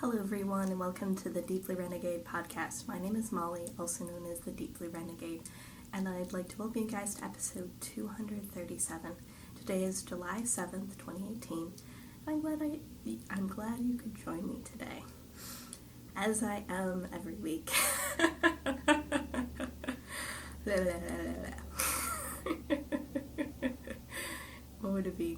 Hello everyone and welcome to the Deeply Renegade podcast. My name is Molly, also known as the Deeply Renegade, and I'd like to welcome you guys to episode 237. Today is July 7th, 2018, and I'm glad you could join me today, as I am every week. What would it be?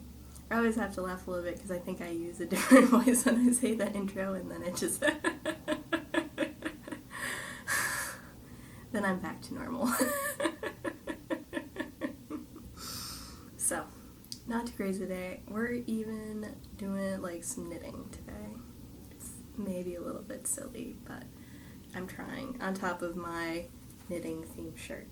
I always have to laugh a little bit because I think I use a different voice when I say that intro, and then it just then I'm back to normal. So, not too crazy today. We're even doing like some knitting today. It's maybe a little bit silly, but I'm trying. On top of my knitting theme shirt.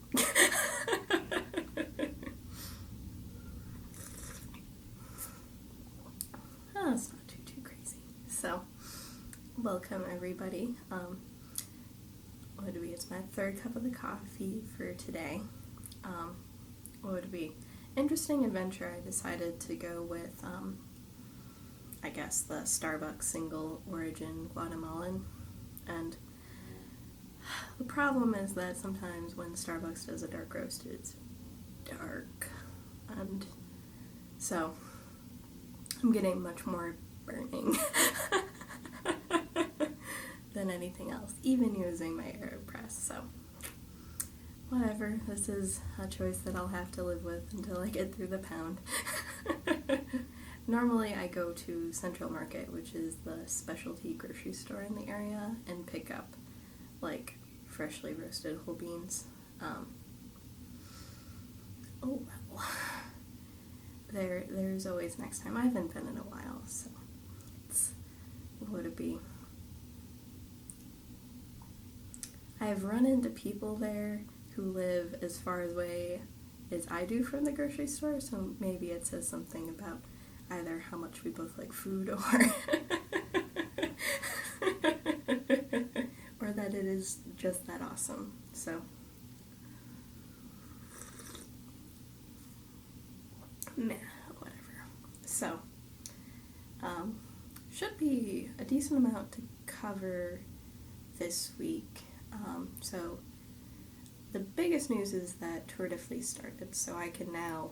Oh, it's not too crazy. So, welcome everybody. What would it be? It's my third cup of the coffee for today. What would it be? Interesting adventure. I decided to go with, I guess, the Starbucks single origin Guatemalan. And the problem is that sometimes when Starbucks does a dark roast, it's dark. And so I'm getting much more burning than anything else, even using my AeroPress, so whatever. This is a choice that I'll have to live with until I get through the pound. Normally I go to Central Market, which is the specialty grocery store in the area, and pick up like freshly roasted whole beans. Oh well. There's always next time. I haven't been in a while, so what would it be? I've run into people there who live as far away as I do from the grocery store, so maybe it says something about either how much we both like food or or that it is just that awesome. So whatever. So, should be a decent amount to cover this week. So, the biggest news is that Tour de Fleece started, so I can now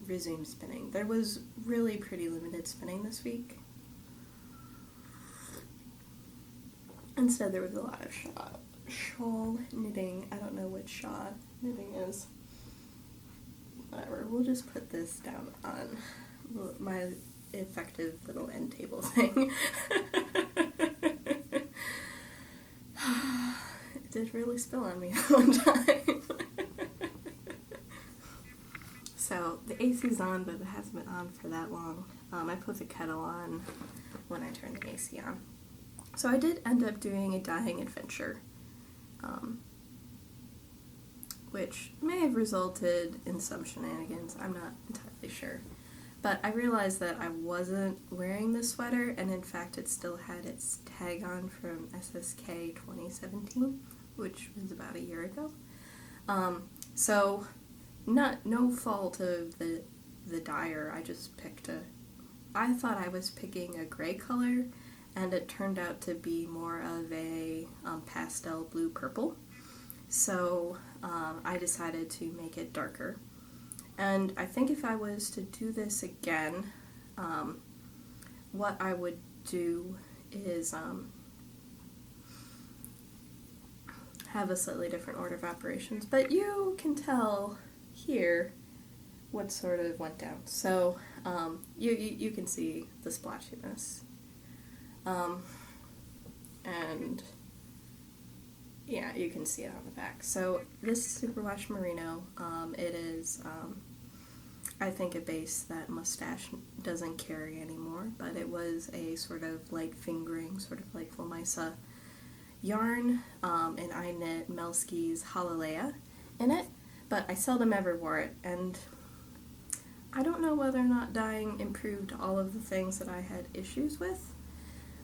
resume spinning. There was really pretty limited spinning this week. Instead, there was a lot of shawl knitting. I don't know what shawl knitting is. Whatever, we'll just put this down on my effective little end table thing. It did really spill on me one time. So, the AC's on, but it hasn't been on for that long. I put the kettle on when I turned the AC on. So I did end up doing a dyeing adventure, which may have resulted in some shenanigans. I'm not entirely sure. But I realized that I wasn't wearing the sweater, and in fact it still had its tag on from SSK 2017, which was about a year ago. So no fault of the dyer. I just I thought I was picking a gray color, and it turned out to be more of a pastel blue-purple. So I decided to make it darker. And I think if I was to do this again, what I would do is have a slightly different order of operations. But you can tell here what sort of went down. So you can see the splotchiness. And yeah, you can see it on the back. So this is Superwash Merino. It is, I think, a base that Mustache doesn't carry anymore, but it was a sort of light fingering, sort of like Fulmisa yarn, and I knit Melski's Halalea in it, but I seldom ever wore it, and I don't know whether or not dyeing improved all of the things that I had issues with.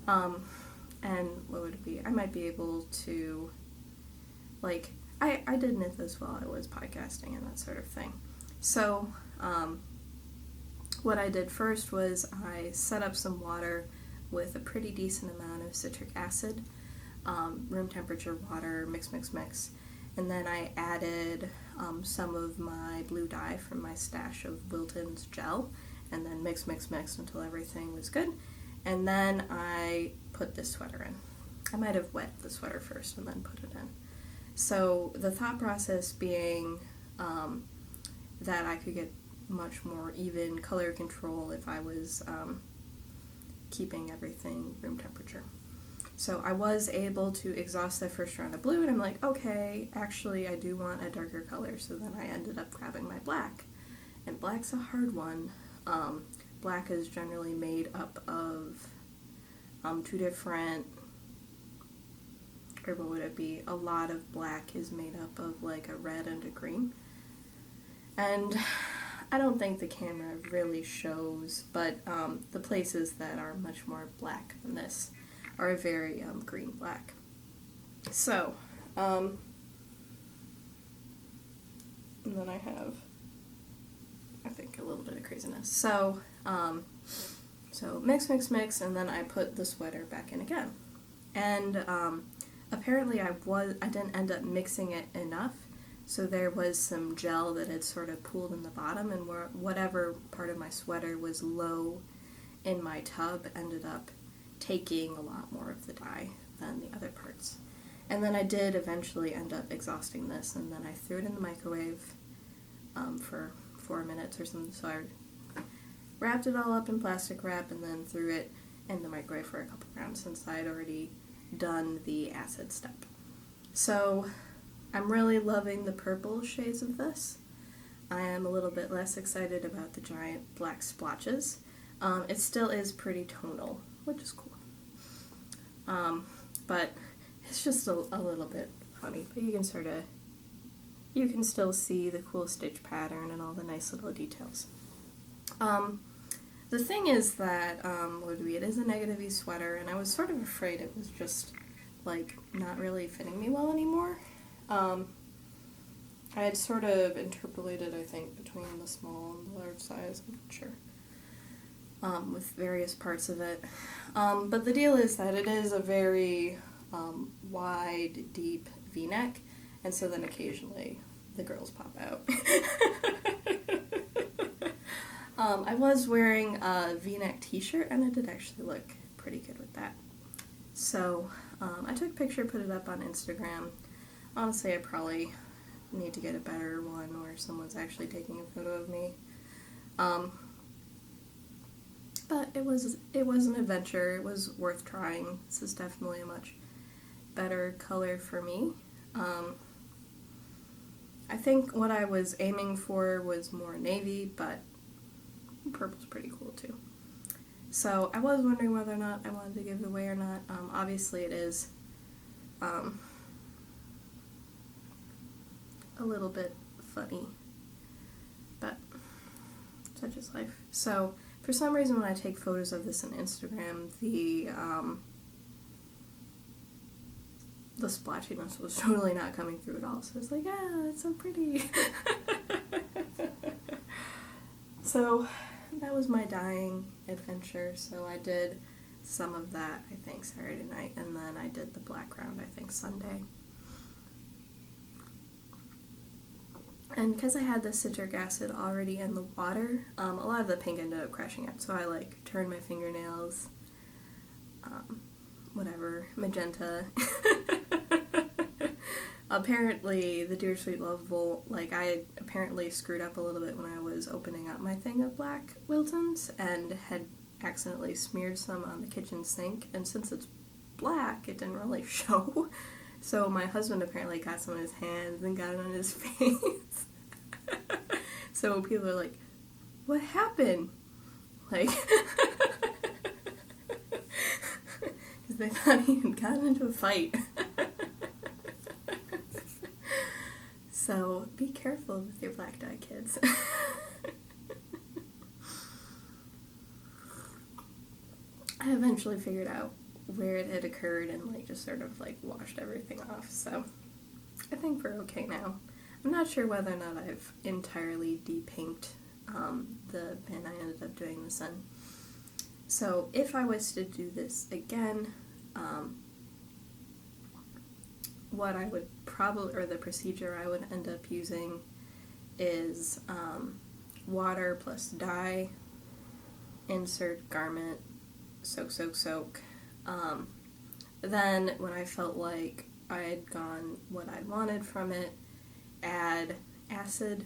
And what would it be? I might be able to, like, I did knit this while I was podcasting and that sort of thing. So, what I did first was I set up some water with a pretty decent amount of citric acid, room temperature water, mix. And then I added some of my blue dye from my stash of Wilton's gel, and then mix until everything was good. And then I put this sweater in. I might have wet the sweater first and then put it in. So the thought process being that I could get much more even color control if I was keeping everything room temperature. So I was able to exhaust the first round of blue, and I'm like, okay, actually I do want a darker color, so then I ended up grabbing my black. And black's a hard one. Black is generally made up of two different, or what would it be? A lot of black is made up of like a red and a green. And I don't think the camera really shows, but the places that are much more black than this are very green-black. So, and then I have, I think, a little bit of craziness. So, so mix, and then I put the sweater back in again. And apparently I didn't end up mixing it enough, so there was some gel that had sort of pooled in the bottom, and whatever part of my sweater was low in my tub ended up taking a lot more of the dye than the other parts. And then I did eventually end up exhausting this, and then I threw it in the microwave for 4 minutes or something. So I wrapped it all up in plastic wrap and then threw it in the microwave for a couple rounds since I had already done the acid step. So I'm really loving the purple shades of this. I am a little bit less excited about the giant black splotches. It still is pretty tonal, which is cool. But it's just a little bit funny, but you can still see the cool stitch pattern and all the nice little details. The thing is that, it is a negative-y sweater, and I was sort of afraid it was just, like, not really fitting me well anymore. I had sort of interpolated, I think, between the small and the large size, I'm not sure. With various parts of it. But the deal is that it is a very wide, deep V-neck, and so then occasionally the girls pop out. I was wearing a V-neck t-shirt, and it did actually look pretty good with that. So I took a picture, put it up on Instagram. Honestly, I probably need to get a better one where someone's actually taking a photo of me. But it was an adventure. It was worth trying. This is definitely a much better color for me. I think what I was aiming for was more navy, but purple's pretty cool too. So I was wondering whether or not I wanted to give it away or not. Obviously it is a little bit funny, but such is life. So for some reason when I take photos of this on Instagram, the splotchiness was totally not coming through at all. So it's like, it's so pretty. So that was my dyeing adventure. So I did some of that, I think, Saturday night, and then I did the black round, I think, Sunday. And because I had the citric acid already in the water, a lot of the pink ended up crashing out. So I turned my fingernails, magenta. Apparently, the Dear Sweet Love Bowl, I apparently screwed up a little bit when I was opening up my thing of black Wiltons and had accidentally smeared some on the kitchen sink. And since it's black, it didn't really show. So my husband apparently got some in his hands and got it on his face. So people are like, what happened? Because they thought he had gotten into a fight. So be careful with your black dye, kids. I eventually figured out where it had occurred and just sort of washed everything off, so I think we're okay now. I'm not sure whether or not I've entirely de-pinked the bin I ended up doing this in. So if I was to do this again, what I would probably, or the procedure I would end up using is water plus dye, insert garment, soak, soak, soak. Then when I felt like I had gone what I wanted from it, add acid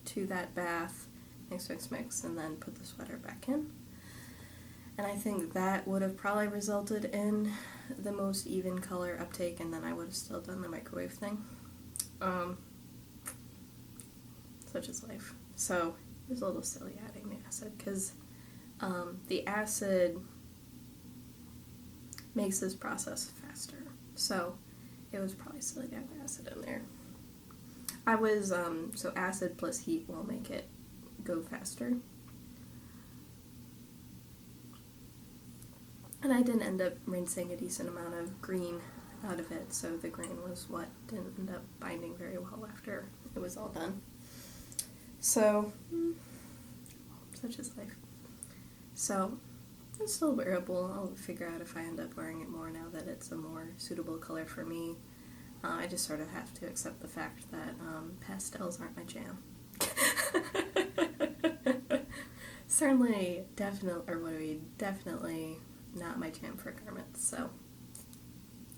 to that bath, mix, mix, mix, and then put the sweater back in. And I think that would have probably resulted in the most even color uptake, and then I would have still done the microwave thing. Such is life. So it was a little silly adding the acid, because the acid makes this process faster. So it was probably silly to have acid in there. I was, so acid plus heat will make it go faster. And I did end up rinsing a decent amount of green out of it, so the green was what didn't end up binding very well after it was all done. So, such is life. So, it's still wearable. I'll figure out if I end up wearing it more now that it's a more suitable color for me. I just sort of have to accept the fact that pastels aren't my jam. Certainly, definitely not my jam for garments, so,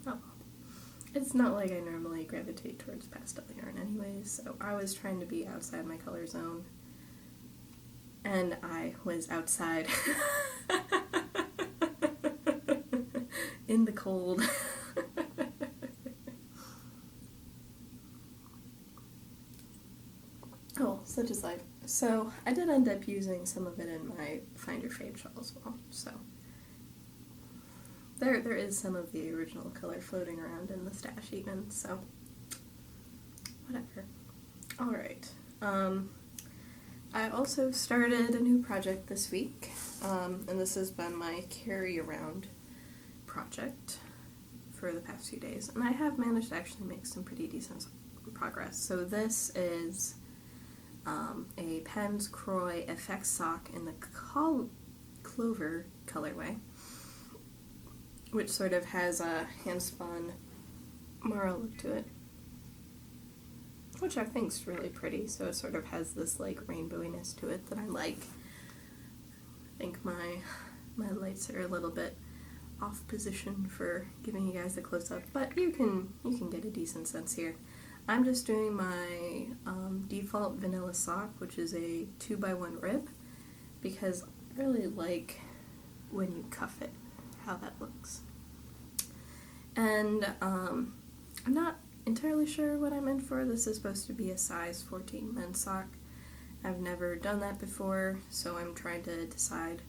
oh. It's not like I normally gravitate towards pastel yarn anyways, so I was trying to be outside my color zone, and I was outside in the cold. Oh, such is life. So, I did end up using some of it in my Find Your Fave shawl as well, so there is some of the original color floating around in the stash even, so whatever. Alright. I also started a new project this week, and this has been my carry-around project for the past few days, and I have managed to actually make some pretty decent progress. So this is a Pens Croix FX sock in the Clover colorway, which sort of has a hand-spun Mara look to it, which I think is really pretty. So it sort of has this like rainbowiness to it that I like. I think my lights are a little bit off position for giving you guys a close-up, but you can get a decent sense here. I'm just doing my default vanilla sock, which is a 2x1 rib, because I really like when you cuff it, how that looks. And I'm not entirely sure what I'm in for. This is supposed to be a size 14 men's sock. I've never done that before, so I'm trying to decide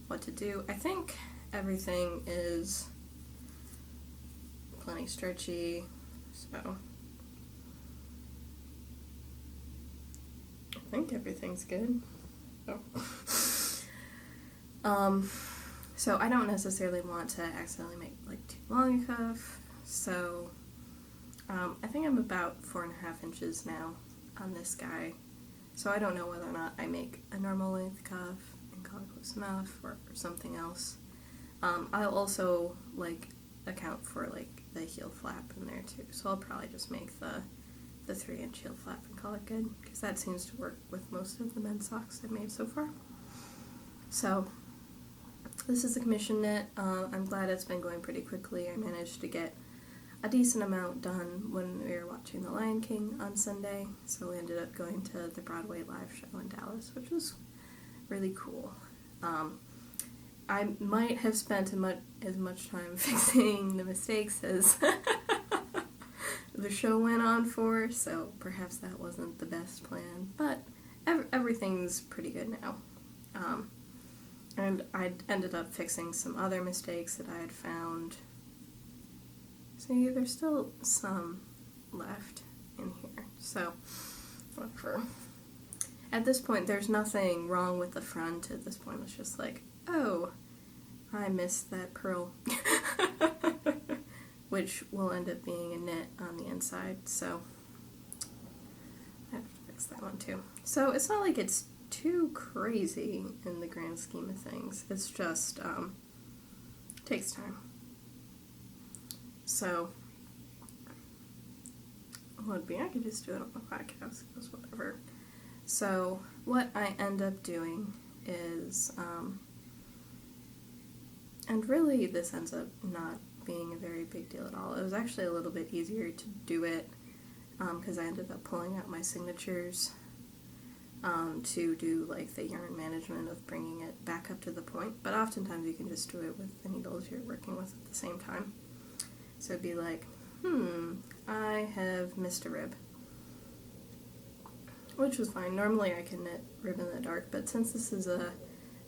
what to do. I think everything is plenty stretchy, so I think everything's good. Oh. So I don't necessarily want to accidentally make like too long a cuff, so I think I'm about 4.5 inches now on this guy, so I don't know whether or not I make a normal length cuff and call it close enough or something else. I'll also like account for like the heel flap in there too, so I'll probably just make the 3-inch heel flap and call it good, because that seems to work with most of the men's socks I've made so far. So this is a commission knit. I'm glad it's been going pretty quickly. I managed to get a decent amount done when we were watching The Lion King on Sunday, so we ended up going to the Broadway live show in Dallas, which was really cool. I might have spent as much time fixing the mistakes as the show went on for, so perhaps that wasn't the best plan, but everything's pretty good now. And I ended up fixing some other mistakes that I had found. See, there's still some left in here, so whatever. At this point, there's nothing wrong with the front. At this point, it's just like, oh, I missed that purl, which will end up being a knit on the inside, so I have to fix that one too. So it's not like it's too crazy in the grand scheme of things. It's just takes time. So would be I could just do it on the podcast, because whatever. So what I end up doing is and really this ends up not being a very big deal at all. It was actually a little bit easier to do it because I ended up pulling out my signatures to do like the yarn management of bringing it back up to the point, but oftentimes you can just do it with the needles you're working with at the same time. So it'd be like, I have missed a rib, which was fine. Normally I can knit rib in the dark, but since this is a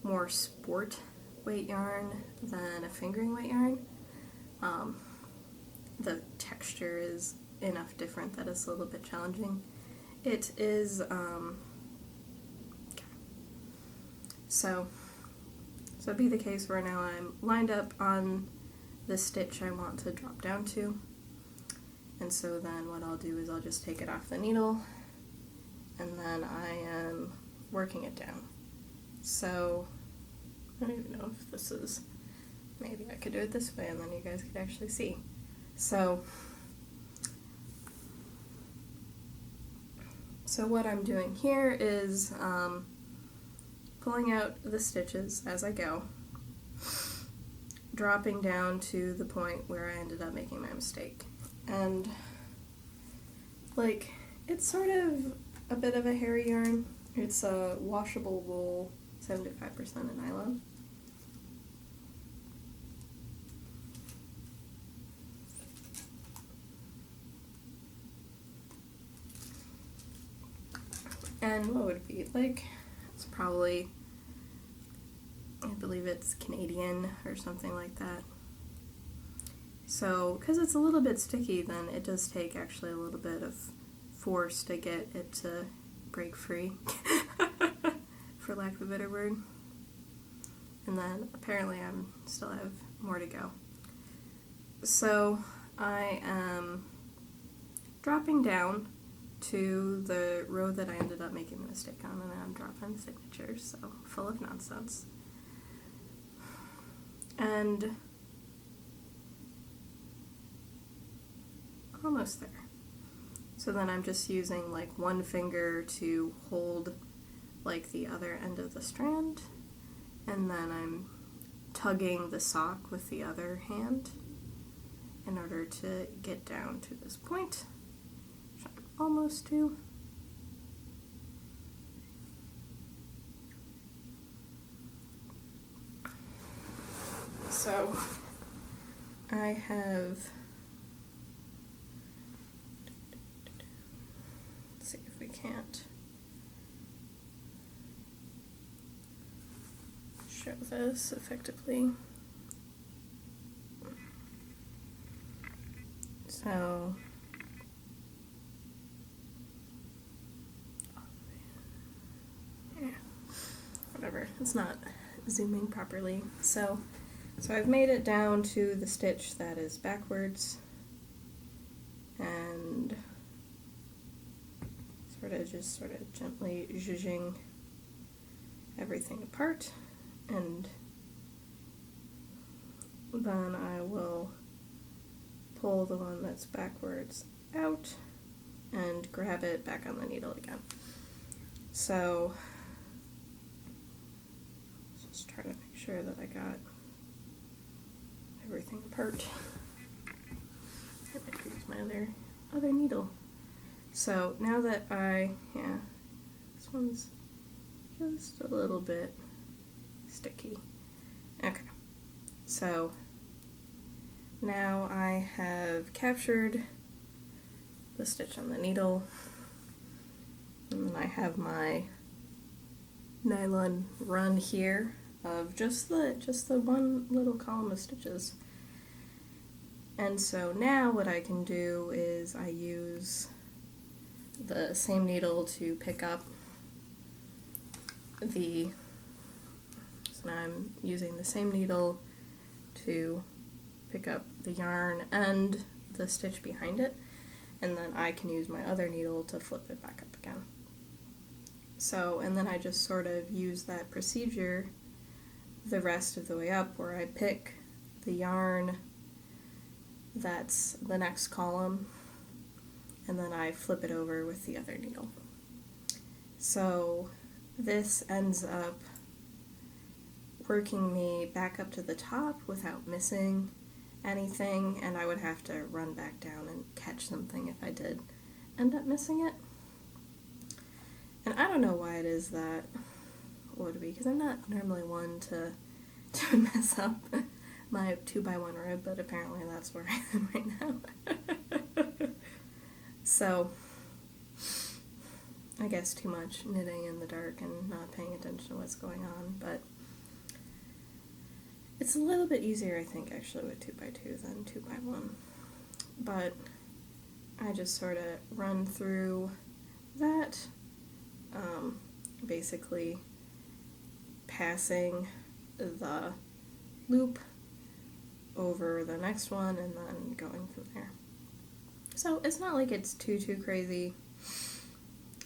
more sport weight yarn than a fingering weight yarn, the texture is enough different that it's a little bit challenging. It is, so it'd be the case where now I'm lined up on the stitch I want to drop down to, and so then what I'll do is I'll just take it off the needle, and then I am working it down. So I don't even know if this is, maybe I could do it this way and then you guys could actually see. So what I'm doing here is pulling out the stitches as I go, dropping down to the point where I ended up making my mistake. And like, it's sort of a bit of a hairy yarn. It's a washable wool, 75% nylon. And what would it be? Like, it's probably, I believe it's Canadian or something like that. So, because it's a little bit sticky, then it does take actually a little bit of force to get it to break free, for lack of a better word. And then apparently I still have more to go. So I am dropping down to the row that I ended up making the mistake on, and I'm dropping signatures, so full of nonsense. And almost there. So then I'm just using like one finger to hold like the other end of the strand, and then I'm tugging the sock with the other hand in order to get down to this point, which I'm almost to. So I have, let's see if we can't show this effectively. So yeah, whatever, it's not zooming properly. So I've made it down to the stitch that is backwards, and sort of gently zhuzhing everything apart, and then I will pull the one that's backwards out and grab it back on the needle again. So just try to make sure that I got everything apart. I could use my other needle. So now that this one's just a little bit sticky. Okay, so now I have captured the stitch on the needle, and then I have my nylon run here of just the one little column of stitches. And so now what I can do is I use the same needle to pick up so now I'm using the same needle to pick up the yarn and the stitch behind it, and then I can use my other needle to flip it back up again. So, and then I just sort of use that procedure the rest of the way up, where I pick the yarn that's the next column, and then I flip it over with the other needle. So this ends up working me back up to the top without missing anything, and I would have to run back down and catch something if I did end up missing it. And I don't know why it is that would be, because I'm not normally one to mess up my 2x1 rib, but apparently that's where I am right now. So, I guess too much knitting in the dark and not paying attention to what's going on, but it's a little bit easier, I think, actually, with 2x2 than 2x1. But I just sort of run through that, basically passing the loop over the next one and then going from there. So it's not like it's too crazy.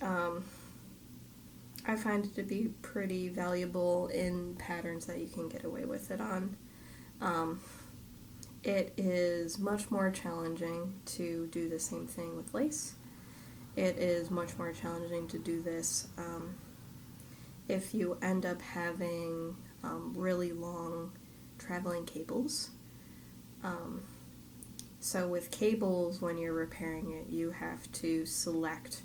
I find it to be pretty valuable in patterns that you can get away with it on. It is much more challenging to do the same thing with lace. It is much more challenging to do this if you end up having really long traveling cables. So with cables, when you're repairing it, you have to select,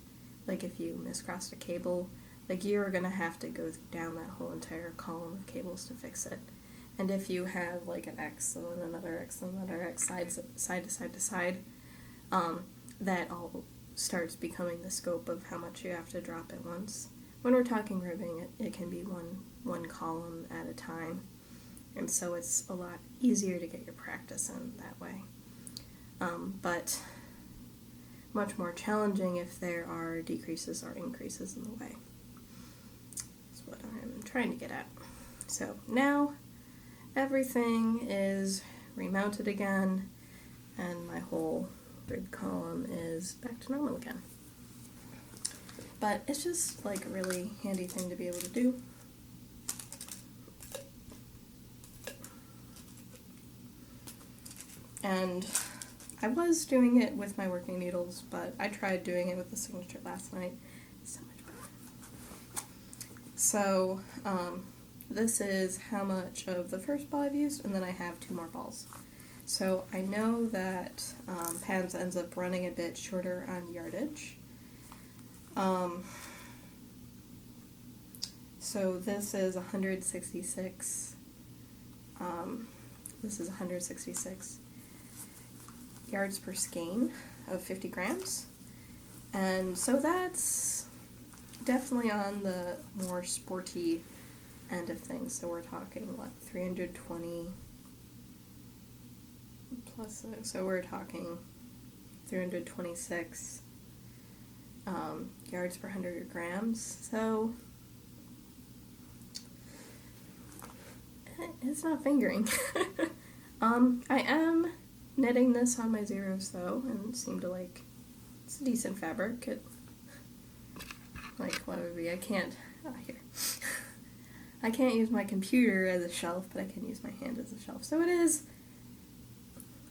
like if you miscrossed a cable, like you're going to have to go down that whole entire column of cables to fix it. And if you have like an X and then another X and another X, side to side to side, that all starts becoming the scope of how much you have to drop at once. When we're talking ribbing, it can be one column at a time, and so it's a lot easier to get your practice in that way. But much more challenging if there are decreases or increases in the way. That's what I'm trying to get at. So now everything is remounted again, and my whole rib column is back to normal again. But it's just like a really handy thing to be able to do. And I was doing it with my working needles, but I tried doing it with the signature last night. It's so much better. So, this is how much of the first ball I've used, and then I have 2 more balls. So I know that Pams ends up running a bit shorter on yardage. So this is 166. This is 166 yards per skein of 50 grams. And so that's definitely on the more sporty end of things. So we're talking, 320 plus, so we're talking 326 yards per 100 grams. So it's not fingering. I am knitting this on my zeros though, and seem to like, it's a decent fabric. It, like, what would be, I can't use my computer as a shelf, but I can use my hand as a shelf. So it is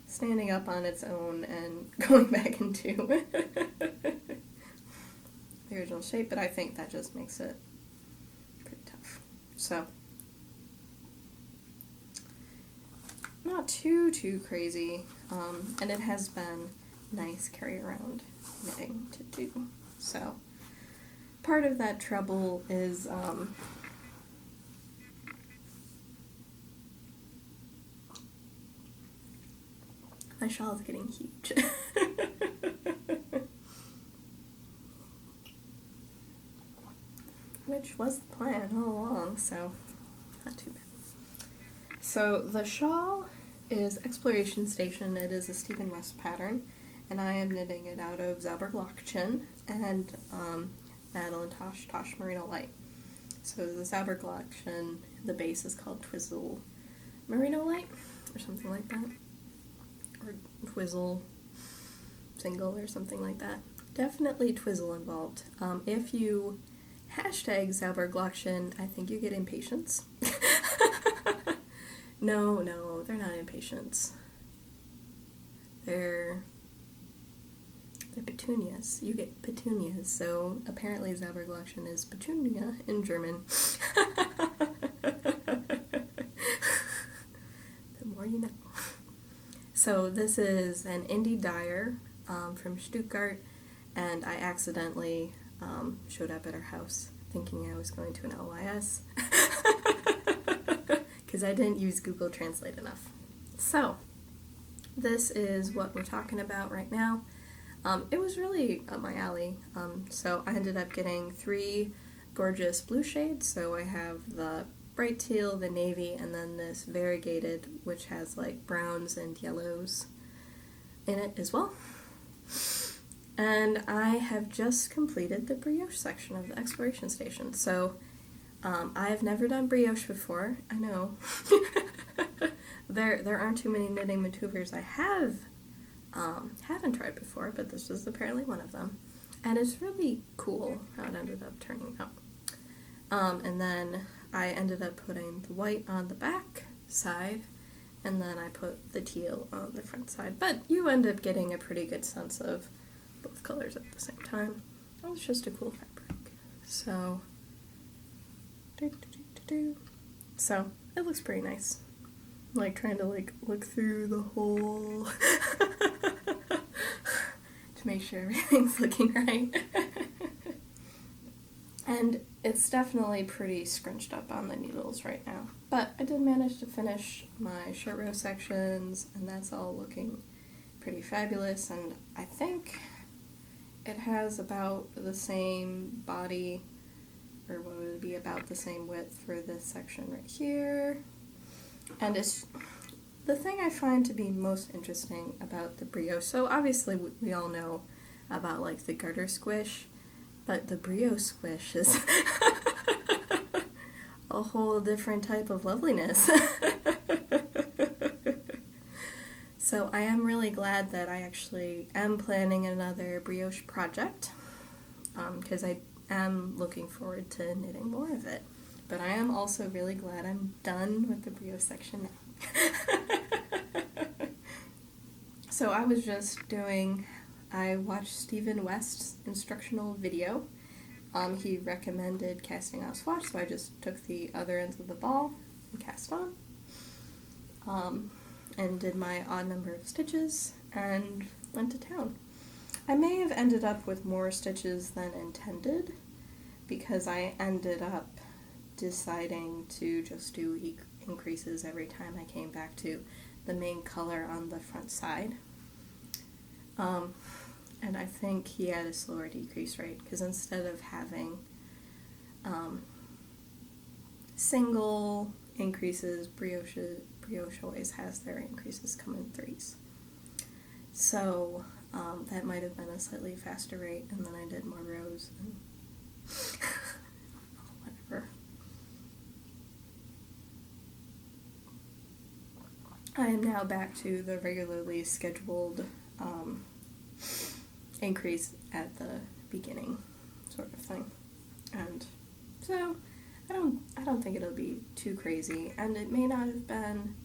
standing up on its own and going back into the original shape, but I think that just makes it pretty tough. So, not too crazy, and it has been nice carry around knitting to do. So, part of that trouble is my shawl is getting huge. Which was the plan all along, so not too bad. So the shawl is Exploration Station. It is a Stephen West pattern, and I am knitting it out of Zauberglockchen and Madeline Tosh Merino Light. So the Zauberglockchen, the base is called Twizzle Merino Light, or something like that. Or Twizzle Single, or something like that. Definitely Twizzle involved. If you hashtag Zauberglockchen, I think you get impatience. No, they're not impatiens. They're petunias. You get petunias, so apparently Zauberglockchen is petunia in German. The more you know. So this is an indie dyer from Stuttgart, and I accidentally showed up at her house thinking I was going to an LYS because I didn't use Google Translate enough. So this is what we're talking about right now. It was really up my alley, so I ended up getting 3 gorgeous blue shades. So I have the bright teal, the navy, and then this variegated, which has like browns and yellows in it as well. And I have just completed the brioche section of the exploration station. So I have never done brioche before, I know. There aren't too many knitting maneuvers I haven't tried before, but this is apparently one of them. And it's really cool how it ended up turning out. And then I ended up putting the white on the back side, and then I put the teal on the front side. But you end up getting a pretty good sense of both colors at the same time. Oh, it's just a cool fabric. So, so it looks pretty nice. Like trying to look through the hole to make sure everything's looking right. And it's definitely pretty scrunched up on the needles right now. But I did manage to finish my shirt row sections, and that's all looking pretty fabulous. And I think it has about the same body, or what would it be, about the same width for this section right here. And it's the thing I find to be most interesting about the brioche. So obviously we all know about like the garter squish, but the brioche squish is a whole different type of loveliness. So I am really glad that I actually am planning another brioche project, because I am looking forward to knitting more of it. But I am also really glad I'm done with the brioche section now. So I was just I watched Stephen West's instructional video. He recommended casting on swatch, so I just took the other ends of the ball and cast on. And did my odd number of stitches and went to town. I may have ended up with more stitches than intended, because I ended up deciding to just do increases every time I came back to the main color on the front side. And I think he had a slower decrease rate, because instead of having single increases, brioche always has their increases come in 3s. So that might have been a slightly faster rate, and then I did more rows and whatever. I am now back to the regularly scheduled increase at the beginning sort of thing. And so I don't think it'll be too crazy, and it may not have been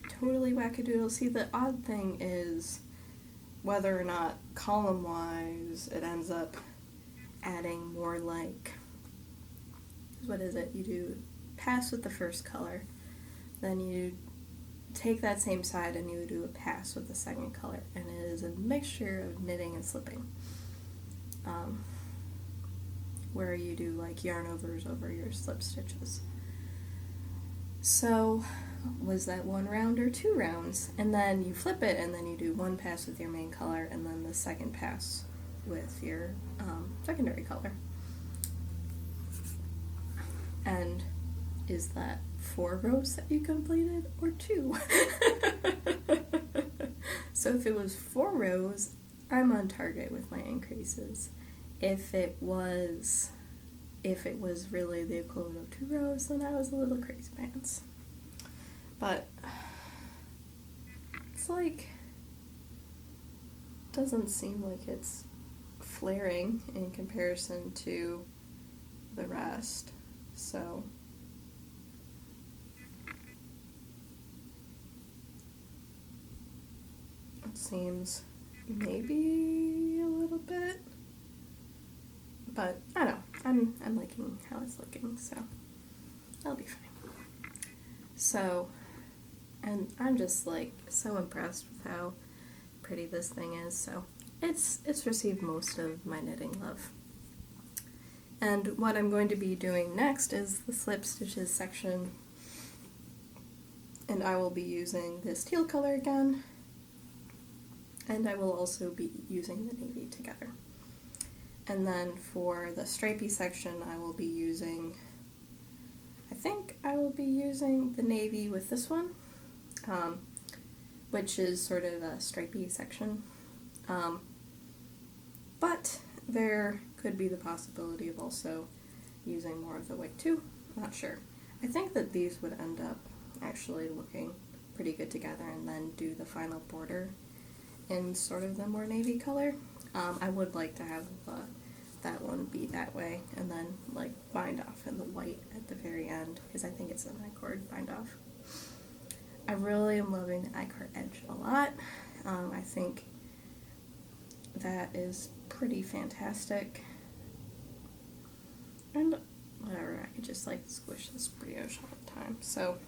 totally wackadoodle. See, the odd thing is whether or not column-wise it ends up adding more like, what is it? You do pass with the first color, then you take that same side and you do a pass with the second color, and it is a mixture of knitting and slipping, where you do like yarn overs over your slip stitches. So was that 1 round or 2 rounds? And then you flip it, and then you do 1 pass with your main color, and then the second pass with your secondary color. And is that 4 rows that you completed, or 2? So if it was 4 rows, I'm on target with my increases. If it was really the equivalent of 2 rows, then I was a little crazy pants. But it's like, doesn't seem like it's flaring in comparison to the rest. So it seems maybe a little bit, but I don't know. I'm liking how it's looking, so that'll be fine. So, and I'm just like so impressed with how pretty this thing is. So it's received most of my knitting love. And what I'm going to be doing next is the slip stitches section, and I will be using this teal color again, and I will also be using the navy together. And then for the stripey section, I will be using, I think I will be using the navy with this one, which is sort of a stripey section. But there could be the possibility of also using more of the white too. Not sure. I think that these would end up actually looking pretty good together, and then do the final border in sort of the more navy color. I would like to have that one be that way, and then like bind off in the white at the very end, because I think it's an I-cord bind off. I really am loving the I-cord edge a lot. I think that is pretty fantastic. And whatever, I could just like squish this brioche all the time. So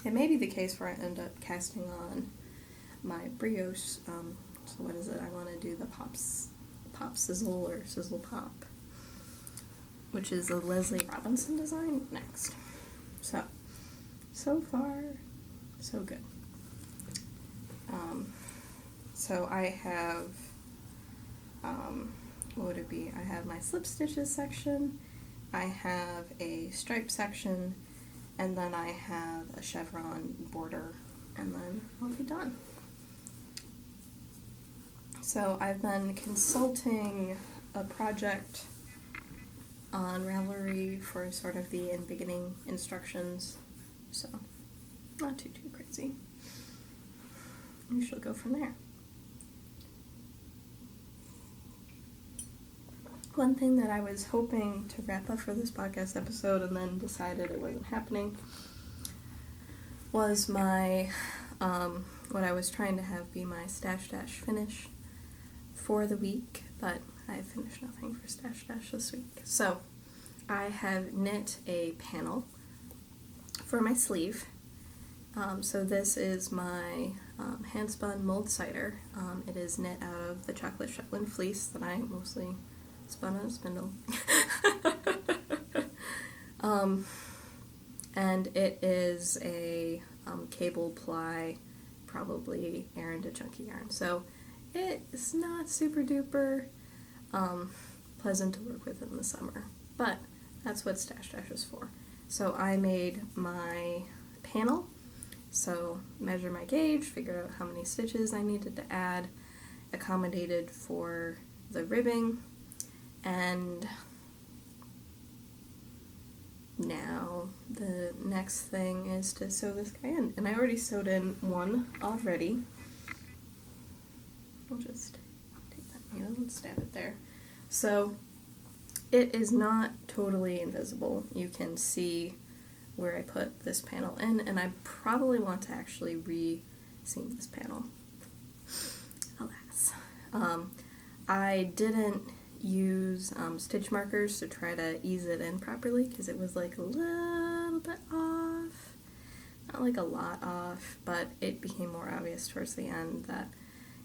it may be the case where I end up casting on my brioche. So what is it? I want to do the pop sizzle or sizzle pop, which is a Leslie Robinson design next. So far, so good. So I have, what would it be? I have my slip stitches section, I have a stripe section, and then I have a chevron border, and then I'll be done. So I've been consulting a project on Ravelry for sort of the beginning instructions, so not too crazy. We shall go from there. One thing that I was hoping to wrap up for this podcast episode and then decided it wasn't happening was my, what I was trying to have be my stash dash finish for the week, but I finished nothing for stash dash this week. So I have knit a panel for my sleeve. So this is my hand spun mold cider. It is knit out of the chocolate Shetland fleece that I mostly spun on a spindle. And it is a cable ply, probably Aran to chunky yarn. So it's not super duper pleasant to work with in the summer, but that's what Stash Dash is for. So I made my panel, so measure my gauge, figure out how many stitches I needed to add, accommodated for the ribbing, and now the next thing is to sew this guy in. And I already sewed in one already. I'll just take that needle and stab it there. So it is not totally invisible. You can see where I put this panel in, and I probably want to actually re-seam this panel. Alas. I didn't use stitch markers to try to ease it in properly because it was like a little bit off. Not like a lot off, but it became more obvious towards the end that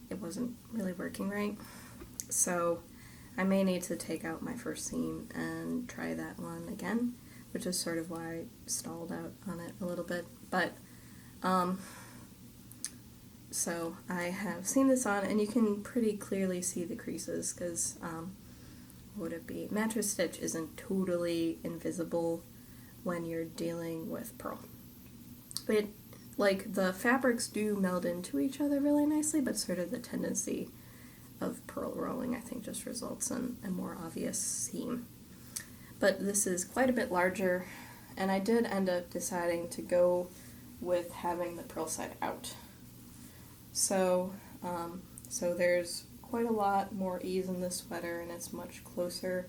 it wasn't really working right. So I may need to take out my first seam and try that one again, which is sort of why I stalled out on it a little bit. But so I have seamed this on, and you can pretty clearly see the creases because what would it be? Mattress stitch isn't totally invisible when you're dealing with purl. But like the fabrics do meld into each other really nicely, but sort of the tendency of purl rolling I think just results in a more obvious seam. But this is quite a bit larger, and I did end up deciding to go with having the purl side out. So there's quite a lot more ease in this sweater, and it's much closer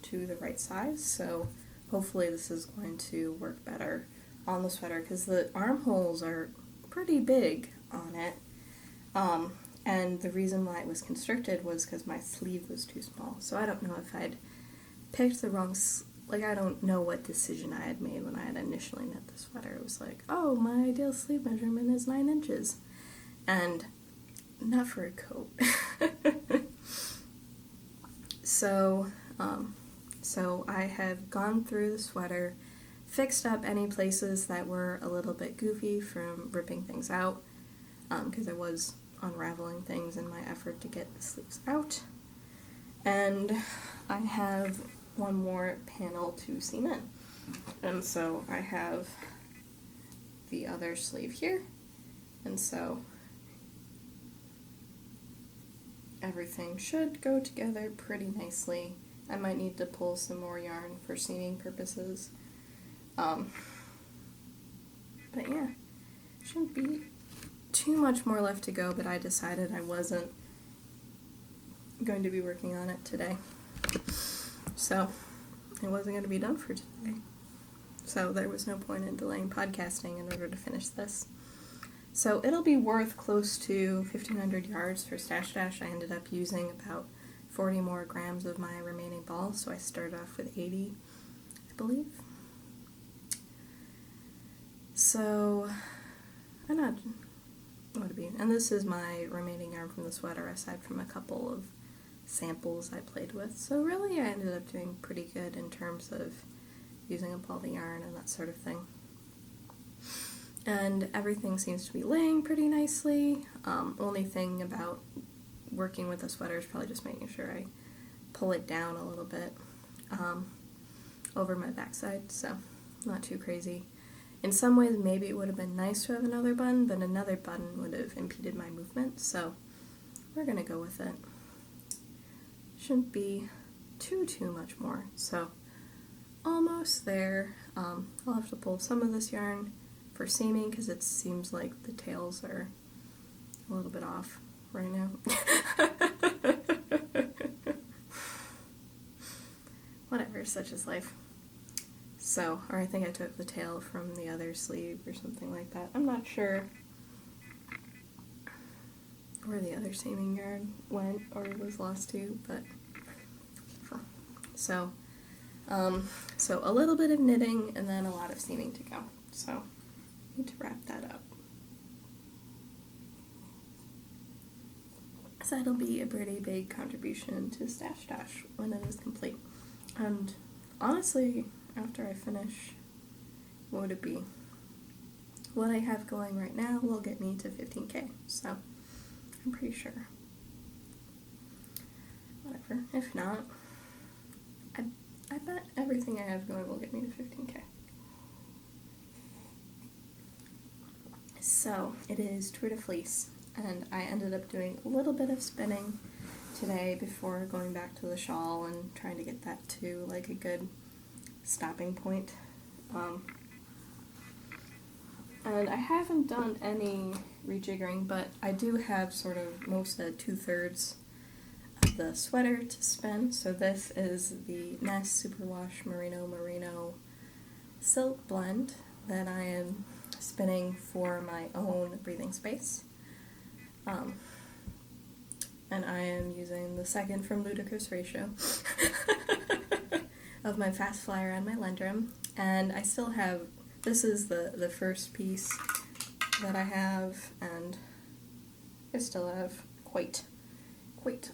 to the right size, so hopefully this is going to work better on the sweater, because the armholes are pretty big on it, and the reason why it was constricted was because my sleeve was too small. So I don't know if I'd picked the wrong, I don't know what decision I had made when I had initially knit the sweater. It was like, oh, my ideal sleeve measurement is 9 inches, and not for a coat. So I have gone through the sweater, fixed up any places that were a little bit goofy from ripping things out, because I was unraveling things in my effort to get the sleeves out. And I have one more panel to seam in. And so I have the other sleeve here, and so everything should go together pretty nicely. I might need to pull some more yarn for seaming purposes. But yeah, shouldn't be too much more left to go, but I decided I wasn't going to be working on it today. So it wasn't going to be done for today. So there was no point in delaying podcasting in order to finish this. So it'll be worth close to 1,500 yards for Stash Dash. I ended up using about 40 more grams of my remaining balls, so I started off with 80, I believe. So, and this is my remaining yarn from the sweater, aside from a couple of samples I played with. So really I ended up doing pretty good in terms of using up all the yarn and that sort of thing. And everything seems to be laying pretty nicely. Only thing about working with the sweater is probably just making sure I pull it down a little bit over my backside, so not too crazy. In some ways, maybe it would have been nice to have another button, but another button would have impeded my movement, so we're going to go with it. Shouldn't be too much more, so almost there. I'll have to pull some of this yarn for seaming, because it seems like the tails are a little bit off right now. Whatever, such is life. So, or I think I took the tail from the other sleeve or something like that. I'm not sure where the other seaming yarn went or was lost to, but so a little bit of knitting and then a lot of seaming to go. So I need to wrap that up. So that'll be a pretty big contribution to Stash Dash when it is complete. And honestly, after I finish, what would it be? What I have going right now will get me to 15K, so I'm pretty sure. Whatever, if not, I bet everything I have going will get me to 15K. So, it is Tour de Fleece, and I ended up doing a little bit of spinning today before going back to the shawl and trying to get that to like a good stopping point. And I haven't done any rejiggering, but I do have sort of most of 2/3 of the sweater to spin. So this is the Nest Superwash Merino silk blend that I am spinning for my own breathing space. And I am using the second from Ludicrous Ratio of my Fast Flyer and my Lendrum. And I still have, this is the first piece that I have, and I still have quite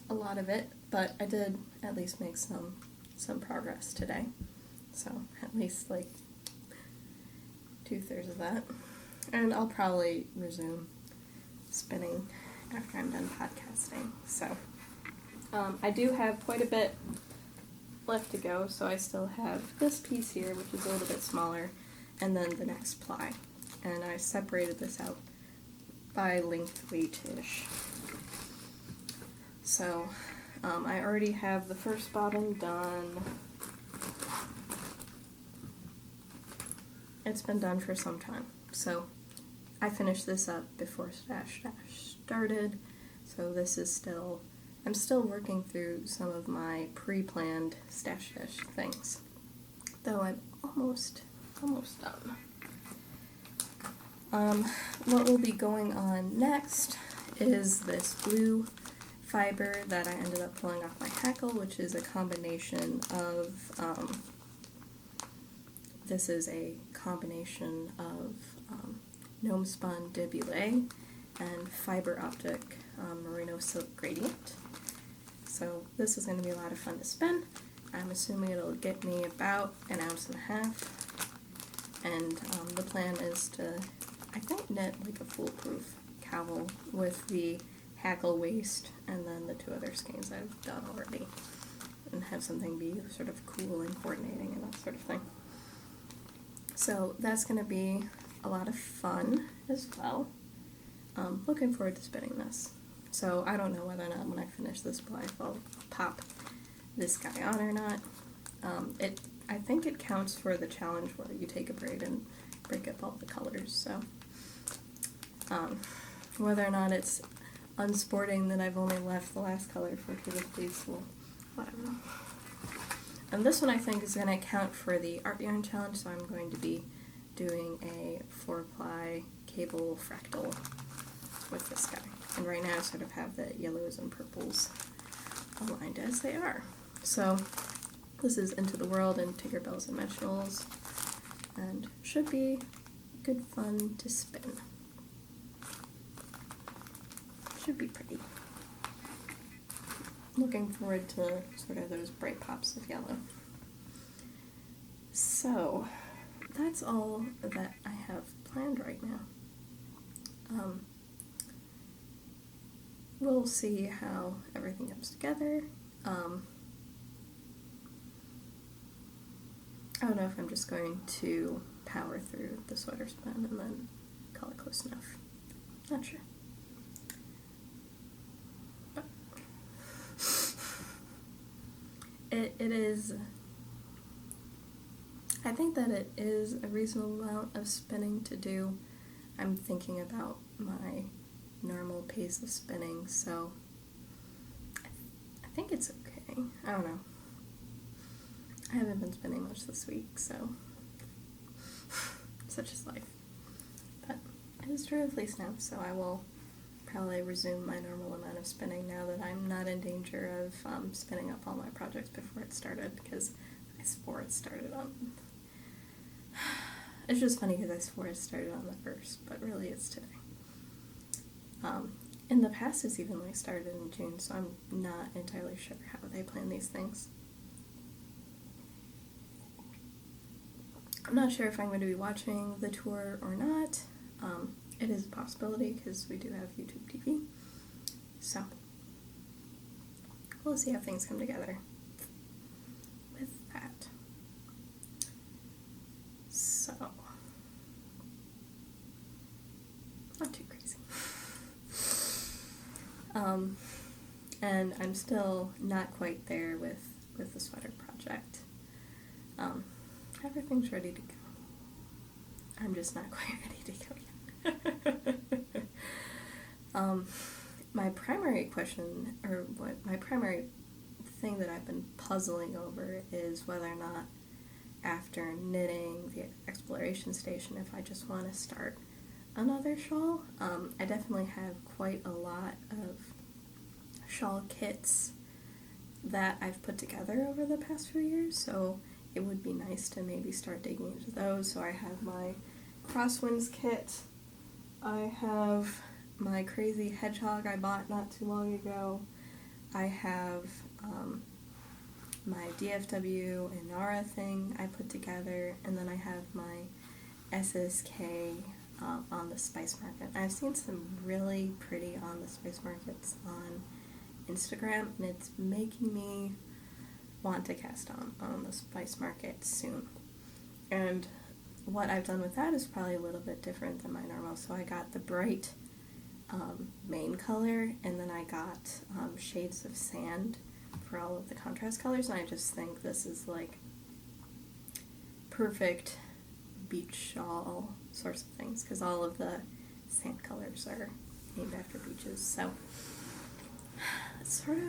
a lot of it, but I did at least make some progress today. So at least like 2/3 of that. And I'll probably resume spinning after I'm done podcasting. So I do have quite a bit left to go, so I still have this piece here, which is a little bit smaller, and then the next ply. And I separated this out by length weight-ish. So I already have the first bottom done. It's been done for some time, so I finished this up before Stash Dash started, so this is still I'm still working through some of my pre-planned stash dish things, though I'm almost done. What will be going on next is this blue fiber that I ended up pulling off my hackle, which is a combination of, this is a combination of gnome spun Deepbluerenegade and fiber optic merino silk gradient. So this is going to be a lot of fun to spin. I'm assuming it'll get me about 1.5 ounces, and the plan is to, I think, knit like a foolproof cowl with the hackle waist and then the 2 other skeins I've done already, and have something be sort of cool and coordinating and that sort of thing. So that's going to be a lot of fun as well. Looking forward to spinning this. So I don't know whether or not when I finish this black I'll pop this guy on or not. I think it counts for the challenge where you take a braid and break up all the colors, so whether or not it's unsporting that I've only left the last color for 2 of these, well, whatever. And this one I think is going to count for the art yarn challenge, so I'm going to be doing a 4-ply cable fractal with this guy. And right now I sort of have the yellows and purples aligned as they are. So this is Into the World and Tinkerbells and Mentionals, and should be good fun to spin. Should be pretty. Looking forward to sort of those bright pops of yellow. So that's all that I have planned right now. We'll see how everything comes together. I don't know if I'm just going to power through the sweater spin and then call it close enough. Not sure. But it is, I think that it is a reasonable amount of spinning to do. I'm thinking about my normal pace of spinning, so I think it's okay. I don't know. I haven't been spinning much this week, so such is life. But it is true of least now, so I will probably resume my normal amount of spinning now that I'm not in danger of spinning up all my projects before it started, because I swore it started on... It's just funny because I swore it started on the 1st, but really it's today. In the past it's even like started in June, so I'm not entirely sure how they plan these things. I'm not sure if I'm going to be watching the tour or not. It is a possibility because we do have YouTube TV. So we'll see how things come together with that. So, not too crazy. And I'm still not quite there with the sweater project. Everything's ready to go. I'm just not quite ready to go yet. My primary question, or my primary thing that I've been puzzling over is whether or not after knitting the exploration station, if I just want to start another shawl. I definitely have quite a lot of shawl kits that I've put together over the past few years, so it would be nice to maybe start digging into those. So I have my Crosswinds kit, I have my crazy hedgehog I bought not too long ago, I have my DFW and Nara thing I put together, and then I have my SSK on the Spice Market. I've seen some really pretty on the Spice Markets on Instagram, and it's making me want to cast on the Spice Market soon. And what I've done with that is probably a little bit different than my normal. So I got the bright main color, and then I got shades of sand for all of the contrast colors, and I just think this is like perfect beach shawl sorts of things, because all of the sand colors are named after beaches. So sort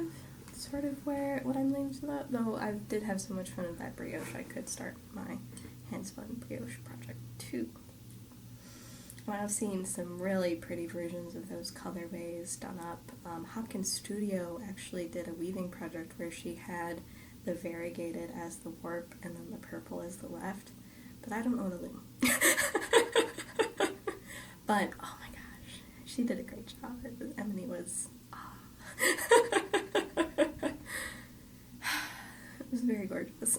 of where what I'm leaning to that. Though I did have so much fun with that brioche, I could start my hand-spun brioche project too. And I've seen some really pretty versions of those colorways done up. Hopkins Studio actually did a weaving project where she had the variegated as the warp and then the purple as the weft. But I don't own a loom. But, oh my gosh, she did a great job. Emily was... It was very gorgeous.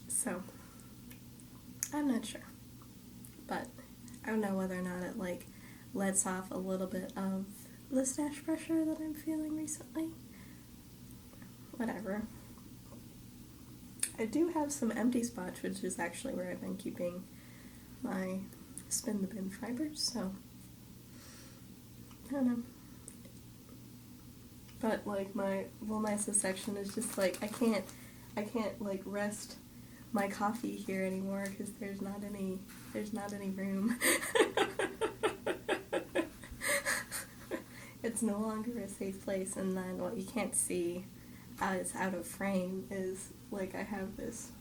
So, I'm not sure. But I don't know whether or not it, like, lets off a little bit of the stash pressure that I'm feeling recently. Whatever. I do have some empty spots, which is actually where I've been keeping my spin the bin fibers, so I don't know. But like my Woolmeister section is just like I can't like rest my coffee here anymore because there's not any room. It's no longer a safe place, and then what you can't see is out of frame is like I have this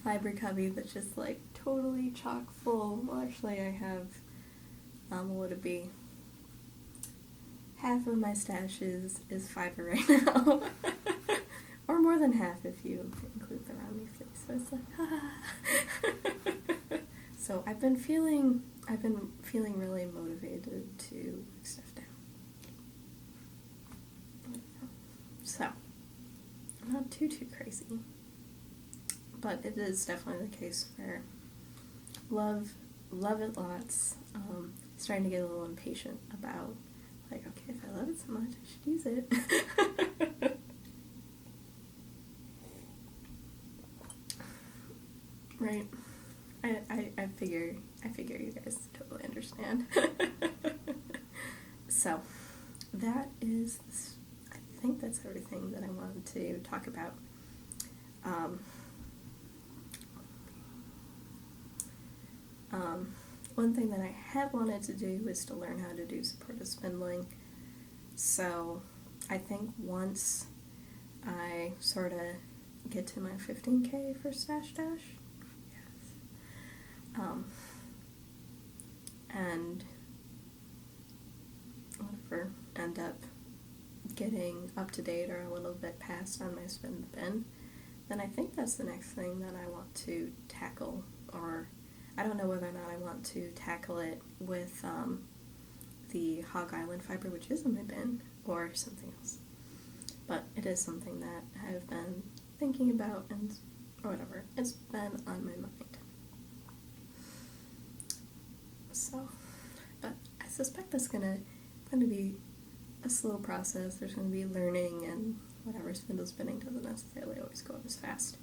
fiber cubby that's just like totally chock full. Well, actually I have what would it be? Half of my stash is fiber right now. Or more than half if you include the round leaf leaves. So it's like So I've been feeling really motivated to work stuff down. So not too crazy. But it is definitely the case where love it lots. Starting to get a little impatient about like, okay, if I love it so much, I should use it. Right. I figure you guys totally understand. So that is, I think that's everything that I wanted to talk about. One thing that I have wanted to do is to learn how to do supportive spindling. So I think once I sort of get to my 15K for Stash Dash, yes, and whatever, end up getting up to date or a little bit past on my spin the bin, then I think that's the next thing that I want to tackle, or I don't know whether or not I want to tackle it with the Hog Island fiber, which is in my bin, or something else. But it is something that I've been thinking about, and or whatever. It's been on my mind. So, but I suspect that's going to be a slow process. There's going to be learning, and whatever, spindle spinning doesn't necessarily always go as fast.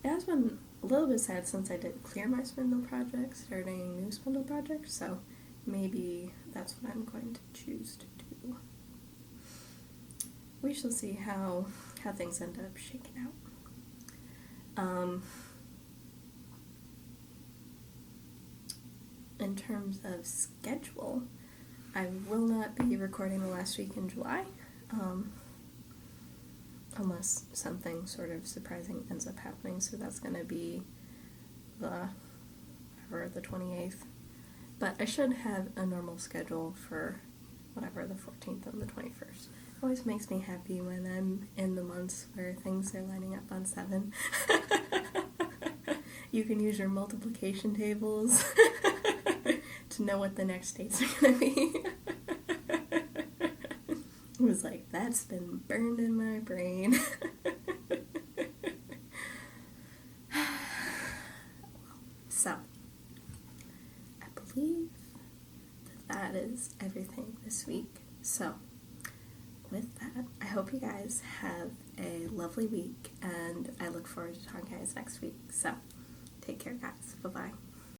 It has been a little bit sad since I did clear my spindle project, starting new spindle projects, so maybe that's what I'm going to choose to do. We shall see how things end up shaking out. In terms of schedule, I will not be recording the last week in July, unless something sort of surprising ends up happening, so that's going to be the 28th. But I should have a normal schedule for whatever, the 14th and the 21st. It always makes me happy when I'm in the months where things are lining up on 7. You can use your multiplication tables to know what the next dates are going to be. It was like, that's been burned in my brain. So, I believe that is everything this week. So, with that, I hope you guys have a lovely week, and I look forward to talking to you guys next week. So, take care, guys. Bye-bye.